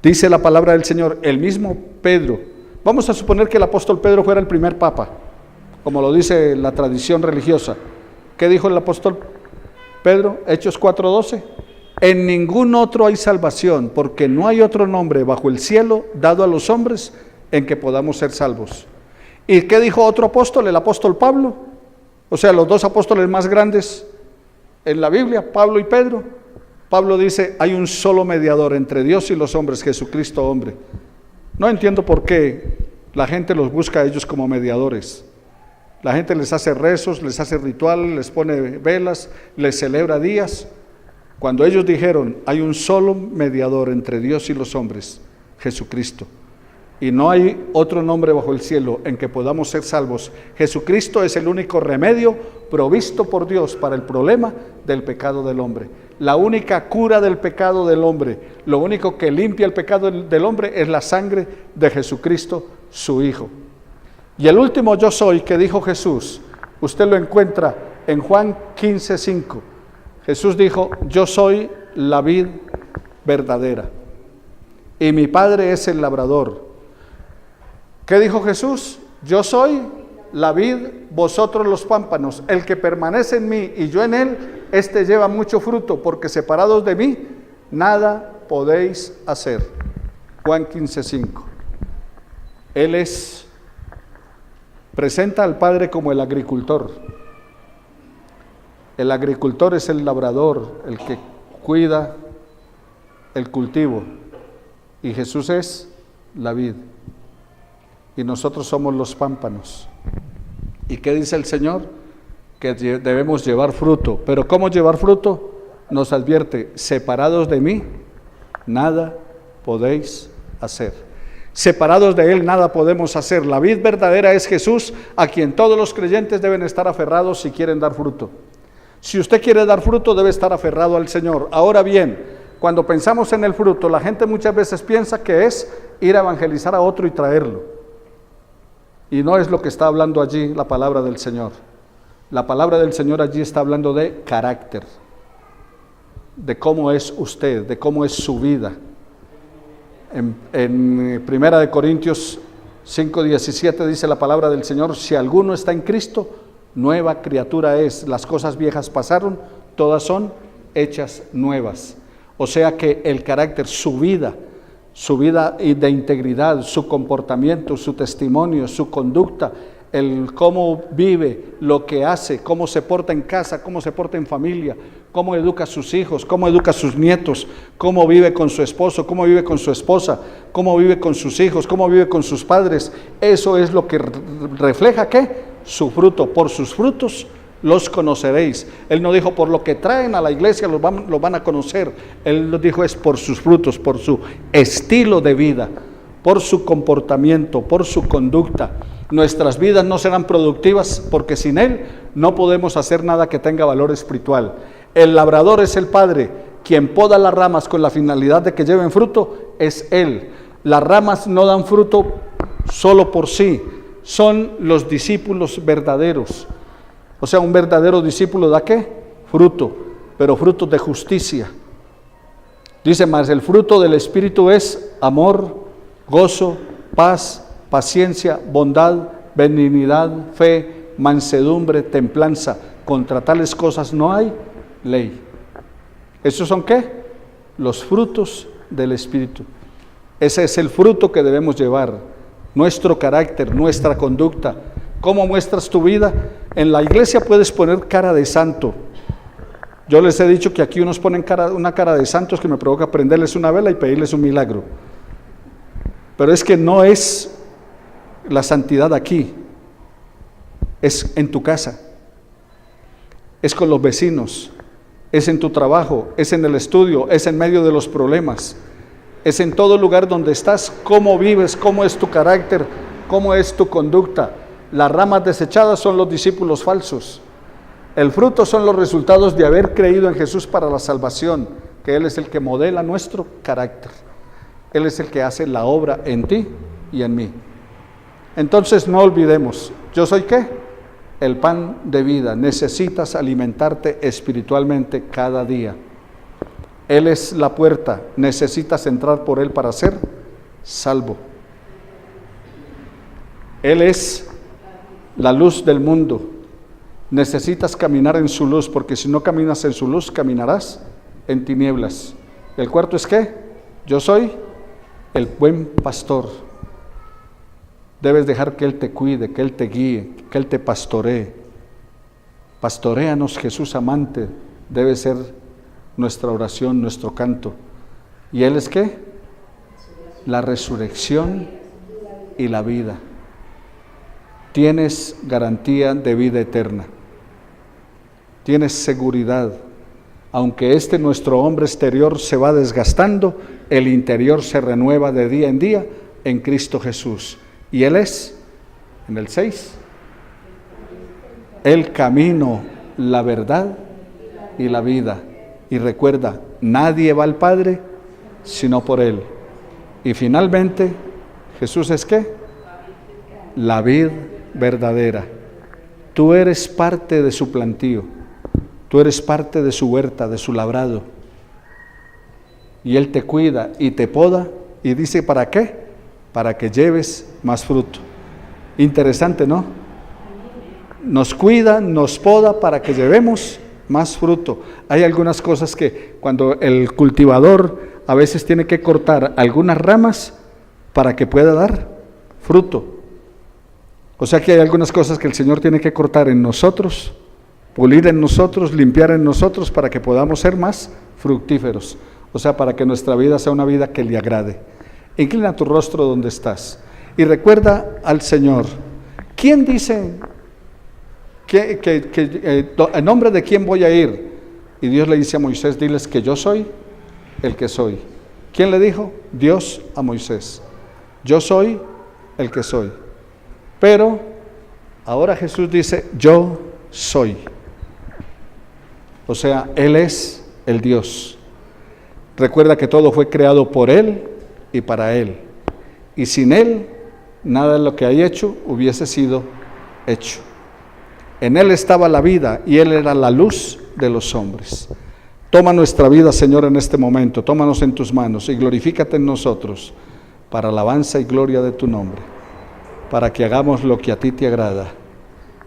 dice la palabra del Señor, el mismo Pedro, vamos a suponer que el apóstol Pedro fuera el primer papa, como lo dice la tradición religiosa. ¿Qué dijo el apóstol Pedro? Hechos 4:12. En ningún otro hay salvación, porque no hay otro nombre bajo el cielo dado a los hombres en que podamos ser salvos. ¿Y qué dijo otro apóstol? El apóstol Pablo. O sea, los dos apóstoles más grandes en la Biblia, Pablo y Pedro. Pablo dice, hay un solo mediador entre Dios y los hombres, Jesucristo hombre. No entiendo por qué la gente los busca a ellos como mediadores. La gente les hace rezos, les hace rituales, les pone velas, les celebra días. Cuando ellos dijeron, hay un solo mediador entre Dios y los hombres, Jesucristo. y no hay otro nombre bajo el cielo en que podamos ser salvos. Jesucristo es el único remedio provisto por Dios para el problema del pecado del hombre. La única cura del pecado del hombre, lo único que limpia el pecado del hombre es la sangre de Jesucristo, su Hijo. Y el último yo soy que dijo Jesús, usted lo encuentra en Juan 15:5. Jesús dijo, yo soy la vid verdadera y mi Padre es el labrador. ¿Qué dijo Jesús? Yo soy la vid, vosotros los pámpanos. El que permanece en mí y yo en él, este lleva mucho fruto, porque separados de mí, nada podéis hacer. Juan 15:5. Él presenta al Padre como el agricultor. El agricultor es el labrador, el que cuida el cultivo. Y Jesús es la vid. Y nosotros somos los pámpanos. ¿Y qué dice el Señor? Que debemos llevar fruto. ¿Pero cómo llevar fruto? Nos advierte, separados de mí, nada podéis hacer. Separados de Él, nada podemos hacer. La vid verdadera es Jesús, a quien todos los creyentes deben estar aferrados si quieren dar fruto. Si usted quiere dar fruto, debe estar aferrado al Señor. Ahora bien, cuando pensamos en el fruto, la gente muchas veces piensa que es ir a evangelizar a otro y traerlo. Y no es lo que está hablando allí la palabra del Señor. La palabra del Señor allí está hablando de carácter, de cómo es usted, de cómo es su vida. En 1 Corintios 5:17 dice la palabra del Señor, si alguno está en Cristo, nueva criatura es, las cosas viejas pasaron, todas son hechas nuevas. O sea que el carácter, su vida de integridad, su comportamiento, su testimonio, su conducta, el cómo vive, lo que hace, cómo se porta en casa, cómo se porta en familia, cómo educa a sus hijos, cómo educa a sus nietos, cómo vive con su esposo, cómo vive con su esposa, cómo vive con sus hijos, cómo vive con sus padres. Eso es lo que refleja ¿qué? Su fruto. Por sus frutos los conoceréis. Él no dijo por lo que traen a la iglesia los van a conocer. Él lo dijo es por sus frutos, por su estilo de vida, por su comportamiento, por su conducta. Nuestras vidas no serán productivas porque sin Él no podemos hacer nada que tenga valor espiritual. El labrador es el Padre, quien poda las ramas con la finalidad de que lleven fruto, es Él. Las ramas no dan fruto solo por sí, son los discípulos verdaderos. O sea, un verdadero discípulo da ¿qué? Fruto, pero frutos de justicia. Dice más, el fruto del Espíritu es amor, gozo, paz, paciencia, bondad, benignidad, fe, mansedumbre, templanza. Contra tales cosas no hay ley. ¿Esos son qué? Los frutos del Espíritu. Ese es el fruto que debemos llevar. Nuestro carácter, nuestra conducta. ¿Cómo muestras tu vida? En la iglesia puedes poner cara de santo. Yo les he dicho que aquí unos ponen una cara de santos que me provoca prenderles una vela y pedirles un milagro. Pero es que no es la santidad aquí, es en tu casa, es con los vecinos, es en tu trabajo, es en el estudio, es en medio de los problemas, es en todo lugar donde estás, cómo vives, cómo es tu carácter, cómo es tu conducta. Las ramas desechadas son los discípulos falsos. El fruto son los resultados de haber creído en Jesús para la salvación, que Él es el que modela nuestro carácter. Él es el que hace la obra en ti y en mí. Entonces no olvidemos, ¿yo soy qué? El pan de vida. Necesitas alimentarte espiritualmente cada día. Él es la puerta, necesitas entrar por Él para ser salvo. Él es la luz del mundo. Necesitas caminar en su luz, porque si no caminas en su luz, caminarás en tinieblas. El cuarto es ¿qué? Yo soy el buen pastor. Debes dejar que Él te cuide, que Él te guíe, que Él te pastoree. Pastoréanos, Jesús amante, debe ser nuestra oración, nuestro canto. ¿Y Él es qué? La resurrección y la vida. Tienes garantía de vida eterna. Tienes seguridad. Aunque nuestro hombre exterior se va desgastando, el interior se renueva de día en día en Cristo Jesús. Y Él es, en el 6, el camino, la verdad y la vida. Y recuerda, nadie va al Padre sino por Él. Y finalmente, Jesús es ¿qué? La vid verdadera. Tú eres parte de su plantío, tú eres parte de su huerta, de su labrado. Y Él te cuida y te poda y dice, ¿para qué? Para que lleves más fruto. Interesante, ¿no? Nos cuida, nos poda para que llevemos más fruto. Hay algunas cosas que cuando el cultivador a veces tiene que cortar algunas ramas para que pueda dar fruto. O sea que hay algunas cosas que el Señor tiene que cortar en nosotros, pulir en nosotros, limpiar en nosotros para que podamos ser más fructíferos. O sea, para que nuestra vida sea una vida que le agrade. Inclina tu rostro donde estás y recuerda al Señor. ¿Quién dice en nombre de quién voy a ir? Y Dios le dice a Moisés, diles que yo soy el que soy. ¿Quién le dijo? Dios a Moisés. Yo soy el que soy. Pero ahora Jesús dice, yo soy. O sea, Él es el Dios. Recuerda que todo fue creado por Él y para Él. Y sin Él, nada de lo que hay hecho hubiese sido hecho. En Él estaba la vida y Él era la luz de los hombres. Toma nuestra vida, Señor, en este momento. Tómanos en tus manos y glorifícate en nosotros para alabanza y gloria de tu nombre, para que hagamos lo que a ti te agrada.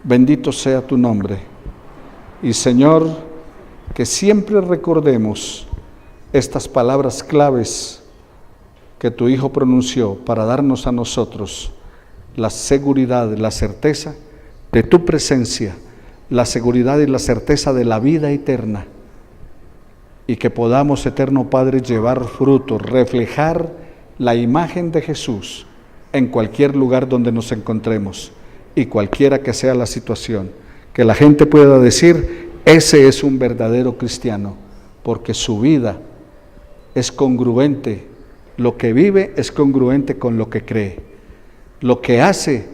Bendito sea tu nombre. Y Señor, que siempre recordemos estas palabras claves que tu Hijo pronunció para darnos a nosotros la seguridad, la certeza de tu presencia, la seguridad y la certeza de la vida eterna, y que podamos, eterno Padre, llevar fruto, reflejar la imagen de Jesús en cualquier lugar donde nos encontremos y cualquiera que sea la situación, que la gente pueda decir, ese es un verdadero cristiano, porque su vida es congruente, lo que vive es congruente con lo que cree, lo que hace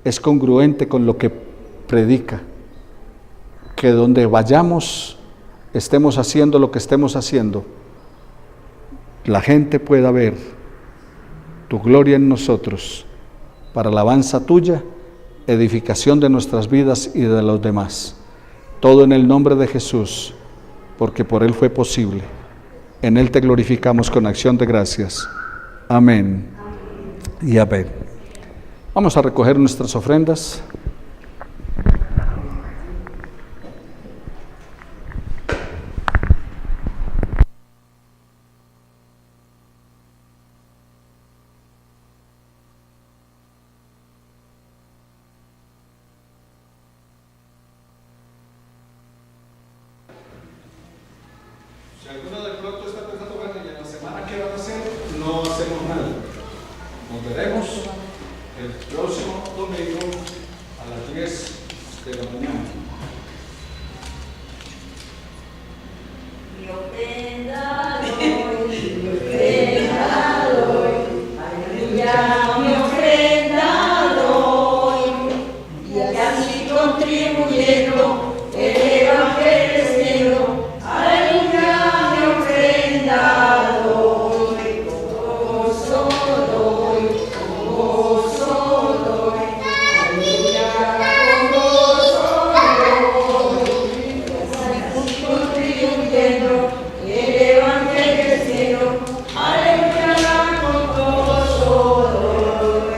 es congruente con lo que predica, que donde vayamos, estemos haciendo lo que estemos haciendo, la gente pueda ver tu gloria en nosotros, para alabanza tuya, edificación de nuestras vidas y de los demás. Todo en el nombre de Jesús, porque por Él fue posible. En Él te glorificamos con acción de gracias. Amén y amén. Vamos a recoger nuestras ofrendas. Si alguno de pronto está pensando, bueno, y en la semana ¿qué van a hacer? No hacemos nada. Nos veremos el próximo domingo a las 10 de la mañana. Mi ofrenda doy, aleluya, mi ofrenda doy, y así contribuyendo el evangelio cielo, aleluya, mi ofrenda doy, con gozo doy, aleluya, con gozo doy, así contribuyendo el evangelio cielo, aleluya, con gozo doy,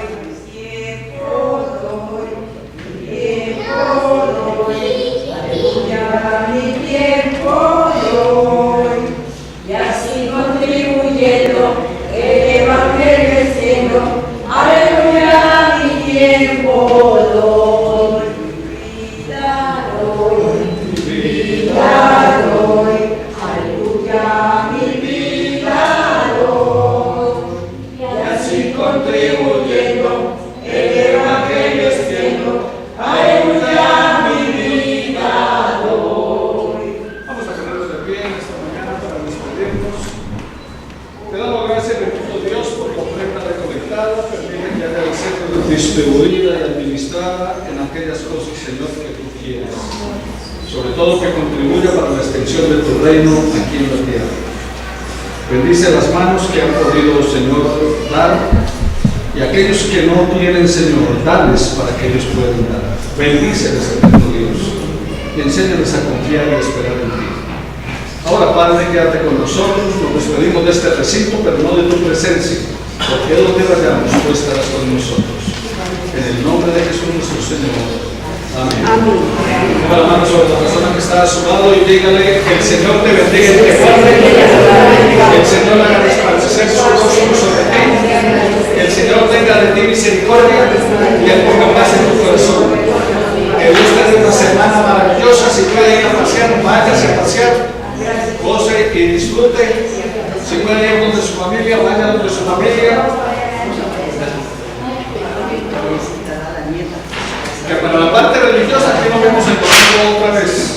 aleluya, mi tiempo doy, y así contribuyendo el evangelio cielo, aleluya, mi tiempo doy, vida doy, aleluya, mi vida doy, y así contribuyendo el evangelio cielo, aleluya, mi vida doy. Vamos a ponernos de pie en esta mañana para despedirnos. Te damos gracias, bendito Dios, por la ofrenda recolectada. fieles. Sobre todo que contribuya para la extensión de tu reino aquí en la tierra. Bendice las manos que han podido, Señor, dar, y aquellos que no tienen, Señor, dales para que ellos puedan dar. Bendíceles, eterno Dios, y enséñales a confiar y a esperar en ti. Ahora, Padre, quédate con nosotros. Nos despedimos de este recinto, pero no de tu presencia, porque donde vayamos, tú estarás con nosotros. En el nombre de Jesús nuestro Señor. Amén. Ponga la mano sobre la persona que está a su lado y dígale que el Señor te bendiga y te guarde. Que el Señor haga resplandecer su rostro sobre ti. Que el Señor tenga de ti misericordia y Él ponga paz en tu corazón. Que Dios te dé una semana maravillosa. Si puede ir a pasear, váyase a pasear. Goce y disfrute. Si puede ir donde su familia, vaya donde su familia. Que para la parte religiosa aquí nos vemos en domingo otra vez.